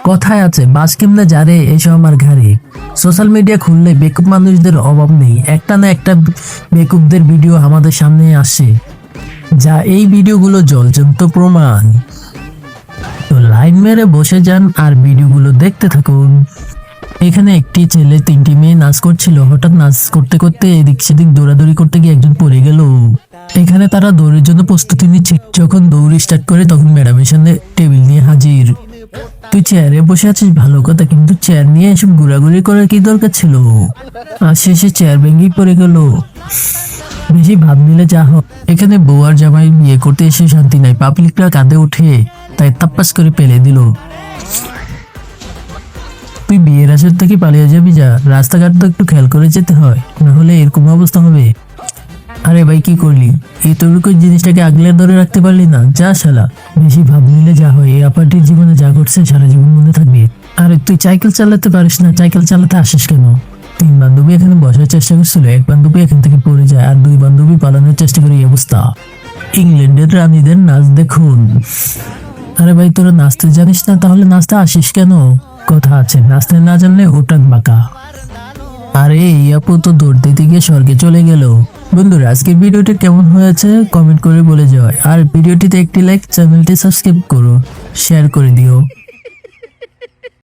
কথায় আছে বাস কেমনে যারে এসব আমার ঘাড়ে। সোশ্যাল মিডিয়া খুললে বেকুব মানুষদের অভাব নেই, একটা না একটা বেকুবদের ভিডিও আমাদের সামনে আসে, যা এই ভিডিওগুলো জলজন্ত প্রমাণ। তো লাইন মেরে বসে যান আর ভিডিওগুলো দেখতে থাকুন। এখানে একটি ছেলে তিনটি মেয়ে নাচ করছিল। হঠাৎ নাচ করতে করতে এদিক সেদিক দৌড়াদৌড়ি করতে গিয়ে একজন পড়ে গেল। এখানে তারা দৌড়ের জন্য প্রস্তুতি নিচ্ছে। যখন দৌড় স্টার্ট করে তখন ম্যাডামের সামনে টেবিল নিয়ে হাজির। তুই চেয়ারে বসে আছিস ভালো কথা, কিন্তু চেয়ার নিয়ে এসব ঘোরাঘুরি করার কি দরকার ছিল? আর শেষে চেয়ার ভেঙেই পড়ে গেল। বেশি ভাব নিলে যা হোক। এখানে বউ আর জামাই বিয়ে করতে এসে শান্তি নাই। পাবলিকরা কাঁধে উঠে তাই তাপ্পাস করে ফেলে দিল। তুই বিয়ের আসর থেকে পালিয়ে যাবি যা, রাস্তাঘাট তো একটু খেয়াল করে যেতে হয়, না হলে এরকম অবস্থা হবে। আরে ভাই কি করলি? এই তোরুকু জিনিসটাকে আগলে ধরে রাখতে পারলি না? যা শালা, বেশি ভাব নিলে যা হয়। এই আপাটির জীবনে যা ঘটছে সারা জীবন মনে থাকবে। আরে তুই সাইকেল চালাতে পারিস না, সাইকেল চালাতে আসিস কেন? তিন বান্ধবী এখানে বসার চেষ্টা করছিল, এক বান্ধবী এখান থেকে পড়ে যায় আর দুই বান্ধবী পালানোর চেষ্টা করে। এই অবস্থা। ইংল্যান্ডের রানীদের নাচ দেখুন। আরে ভাই তোরা নাচতে জানিস না, তাহলে নাচতে আসিস কেন? কথা আছে নাচতে না জানলে হুটাক বাঁকা। আরে এই আপু তো দৌড় দিতে গিয়ে স্বর্গে চলে গেল। বন্ধুরা আজকের ভিডিওটি কেমন হয়েছে কমেন্ট করে বলে যাও, আর ভিডিওটিতে একটি লাইক, চ্যানেলটি সাবস্ক্রাইব করো, শেয়ার করে দিও।